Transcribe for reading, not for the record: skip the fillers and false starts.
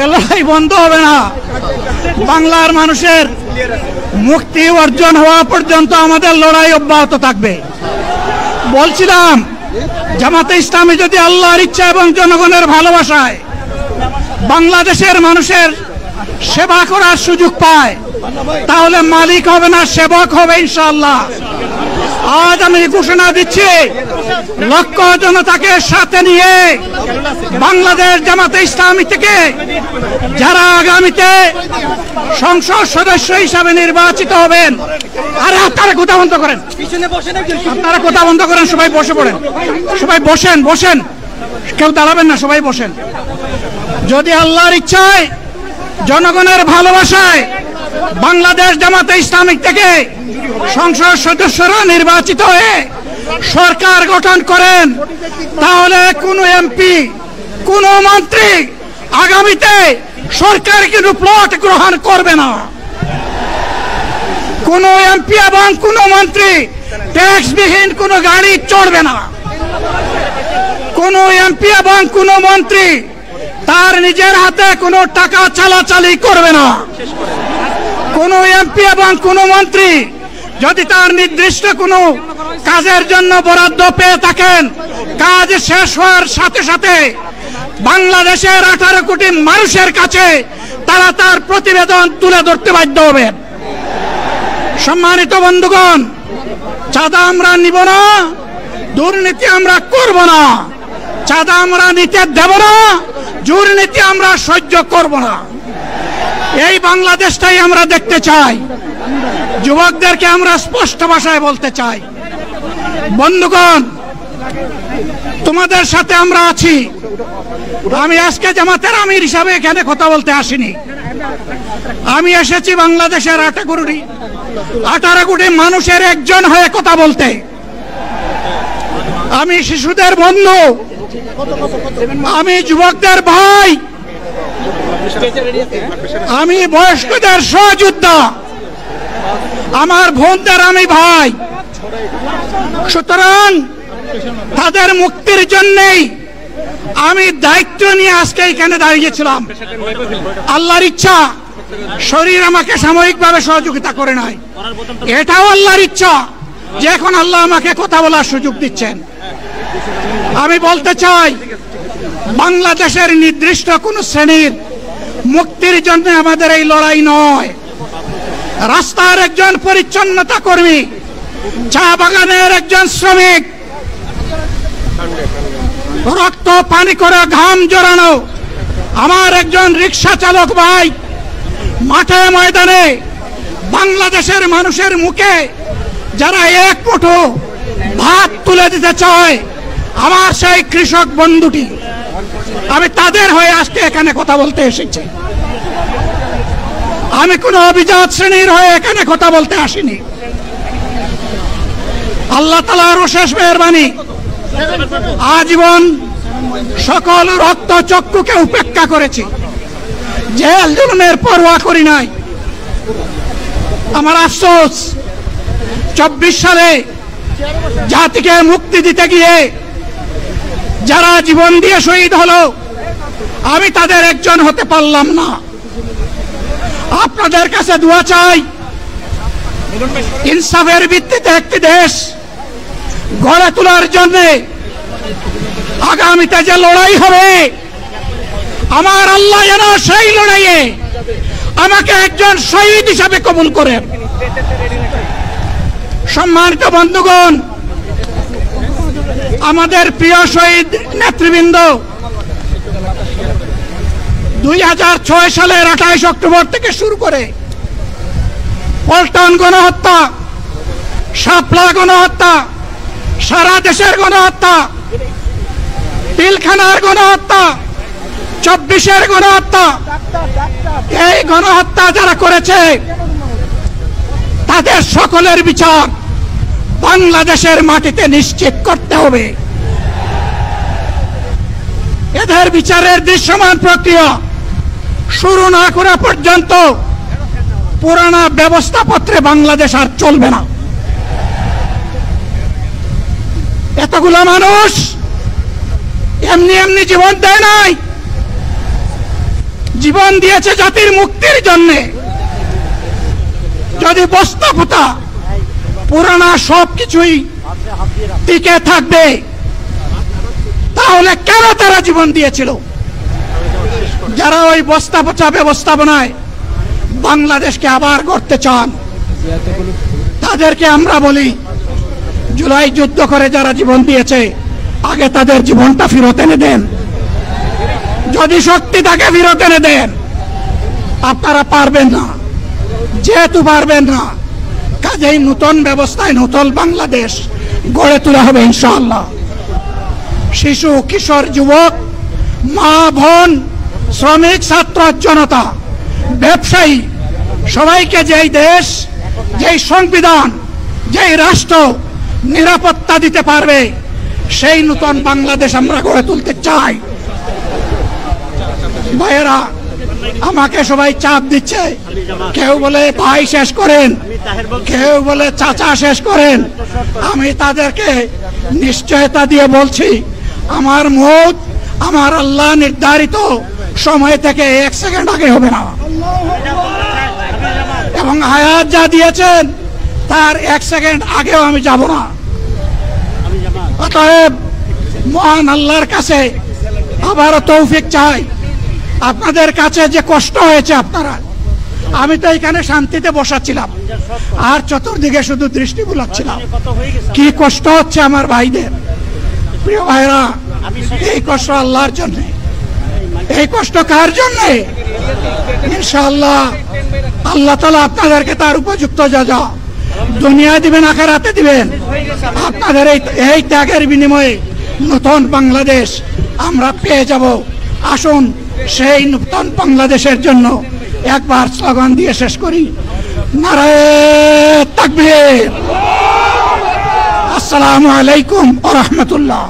এ লড়াই বন্ধ হবে না। বাংলার মানুষের মুক্তি অর্জন হওয়া পর্যন্ত আমাদের লড়াই অব্যাহত থাকবে। বলছিলাম, জামাতে ইসলামী যদি আল্লাহর ইচ্ছা এবং জনগণের ভালোবাসায় বাংলাদেশের মানুষের সেবা করার সুযোগ পায়, তাহলে মালিক হবে না, সেবক হবে ইনশাআল্লাহ। আজ আমি ঘোষণা দিচ্ছি, লক্ষ জনতাকে সাথে নিয়ে বাংলাদেশ জামাতে ইসলামী থেকে যারা আগামীতে সংসদ সদস্য হিসাবে নির্বাচিত হবেন, আরে আপনারা কথা বন্ধ করেন, আপনারা কথা বন্ধ করেন, সবাই বসে পড়েন, সবাই বসেন, বসেন, কেউ দাঁড়াবেন না, সবাই বসেন। যদি আল্লাহর ইচ্ছায় জনগণের ভালোবাসায় বাংলাদেশ জামাতে ইসলামী থেকে সংসদ সদস্যরা নির্বাচিত হয়ে সরকার গঠন করেন, তাহলে কোন এমপি, কোন মন্ত্রী আগামীতে সরকার কিন্তু প্লট গ্রহণ করবে না। কোন এমপি এবং কোন মন্ত্রী ট্যাক্সবিহীন কোন গাড়ি চড়বে না। কোন এমপি এবং কোন মন্ত্রী তার নিজের হাতে কোনো টাকা চালাচালি করবে না। কোন এমপি এবং কোন মন্ত্রী যদি তার নির্দিষ্ট কোনো কাজের জন্য বরাদ্দ পেয়ে থাকেন, কাজ শেষ হওয়ার সাথে সাথে বাংলাদেশের 18 কোটি মানুষের কাছে তারা তার প্রতিবেদন তুলে ধরতে বাধ্য হবেন। সম্মানিত বন্ধুগণ, চাঁদা আমরা নিব না, দুর্নীতি আমরা করব না, চাঁদা আমরা নিতে দেব না, দুর্নীতি আমরা সহ্য করব না। এই বাংলাদেশটাই আমরা দেখতে চাই। যুবকদেরকে আমরা স্পষ্ট ভাষায় বলতে চাই, বন্ধুগণ, তোমাদের সাথে আমরা আছি। আমি আজকে জামাতের আমির হিসাবে এখানে কথা বলতে আসিনি। আমি এসেছি বাংলাদেশের 18 কোটি মানুষের একজন হয়ে কথা বলতে। আমি শিশুদের বন্ধু, আমি যুবকদের ভাই, আমি বয়স্কদের সহযোদ্ধা, আমার বোনদের আমি ভাই। সুতরাং তাদের মুক্তির জন্যই আমি দায়িত্ব নিয়ে আজকে এখানে দাঁড়িয়েছিলাম। আল্লাহর ইচ্ছা শরীর আমাকে সাময়িকভাবে সহযোগিতা করে নাই, এটাও আল্লাহর ইচ্ছা যে এখন আল্লাহ আমাকে কথা বলার সুযোগ দিচ্ছেন। আমি বলতে চাই, বাংলাদেশের নির্দিষ্ট কোন শ্রেণীর মুক্তির জন্য আমাদের এই লড়াই নয়। রাস্তার একজন পরিচ্ছন্নতা কর্মী, চা বাগানের একজন শ্রমিক, রক্ত পানি করে ঘাম জড়ানো আমার একজন রিক্সা চালক ভাই মাঠে ময়দানে বাংলাদেশের মানুষের মুখে যারা এক মুঠো ভাত তুলে দিতে চায়, আমার সেই কৃষক বন্ধুটি, আমি তাদের হয়ে আজকে এখানে কথা বলতে এসেছি। আমি কোন অভিজাত শ্রেণীর হয়ে এখানে কথা বলতে আসিনি। আল্লাহ তাআলার অশেষ মেহেরবানি, আজীবন সকল রক্ত চক্ষুকে উপেক্ষা করেছি, জেল জুলুমের পরোয়া করি নাই। আমার আফসোস, 24 সালে জাতিকে মুক্তি দিতে গিয়ে যারা জীবন দিয়ে শহীদ হলো, আমি তাদের একজন হতে পারলাম না। আপনাদের কাছে দোয়া চাই, ইনসাফের ভিত্তিতে একটি দেশ গড়ে তোলার জন্য আগামীতে যে লড়াই হবে, আমার আল্লাহ যেন সেই লড়াইয়ে আমাকে একজন শহীদ হিসাবে কবুল করেন। সম্মানিত বন্ধুগণ, আমাদের প্রিয় শহীদ নেতৃবৃন্দ 2006 সালের 28 অক্টোবর থেকে শুরু করে পল্টন গণহত্যা, শাপলা গণহত্যা, সারা দেশের গণহত্যা, পিলখানার গণহত্যা, 24-এর গণহত্যা, এই গণহত্যা যারা করেছে তাদের সকলের বিচার বাংলাদেশের মাটিতে নিশ্চিত করতে হবে। এদের বিচারের দৃশ্যমান প্রক্রিয়া শুরু না করা পর্যন্ত পুরানা ব্যবস্থাপত্রে বাংলাদেশ আর চলবে না। এতগুলো মানুষ এমনি এমনি জীবন দেয় নাই। জীবন দিয়েছে জাতির মুক্তির জন্য। যদি বস্তাপোতা পুরানা সবকিছুই টিকে থাকবে, তাহলে কেন তারা জীবন দিয়েছিল? যারা ওই বস্তাপচা ব্যবস্থাপনায় বাংলাদেশকে আবার গড়তে চান, তাদেরকে আমরা বলি, জুলাই যুদ্ধ করে যারা জীবন দিয়েছে, আগে তাদের জীবনটা ফেরত এনে দেন। যদি শক্তি তাকে ফেরত এনে দেন। আপনারা পারবেন না, যেহেতু পারবেন না, কাজেই নতুন ব্যবস্থায় নতুন বাংলাদেশ গড়ে তোলা হবে ইনশাআল্লাহ। শিশু, কিশোর, যুবক, মা, বোন, শ্রমিক, ছাত্র, জনতা, ব্যবসায়ী, সবাইকে যেই দেশ, যেই সংবিধান, যেই রাষ্ট্র নিরাপত্তা দিতে পারবে, সেই নতুন বাংলাদেশ আমরা গড়ে তুলতে চাই। ভাইয়েরা, আমাকে সবাই চাপ দিচ্ছে, কেউ বলে ভাই শেষ করেন, কেউ বলে চাচা শেষ করেন। আমি তাদেরকে নিশ্চয়তা দিয়ে বলছি, আমার মৌত আমার আল্লাহ নির্ধারিত সময় থেকে 1 সেকেন্ড আগে হবে না, এবং হায়াত যা দিয়েছেন তার 1 সেকেন্ড আগেও আমি যাব না। অতএব মহান আল্লাহর কাছে আবারও তৌফিক চাই। আপনাদের কাছে যে কষ্ট হয়েছে, আপনারা, আমি তো এখানে শান্তিতে বসাচ্ছিলাম, আর চতুর্দিকে শুধু দৃষ্টি বুলাচ্ছিলাম। কি কষ্ট হচ্ছে আমার ভাইদের। প্রিয় ভাইরা, এই কষ্ট আল্লাহর জন্য। এই কষ্ট কার জন্য? ইনশাআল্লাহ আল্লাহ তাআলা আপনাদেরকে তার উপযুক্ত যা দুনিয়া দিবেন, আখিরাতে দিবেন। আপনাদের এই ত্যাগের বিনিময়ে নতুন বাংলাদেশ আমরা পেয়ে যাব। আসুন সেই নতুন বাংলাদেশের জন্য একবার স্লোগান দিয়ে শেষ করি, নারায়ে তাকবীর। আসসালামু আলাইকুম ওয়া রাহমাতুল্লাহ।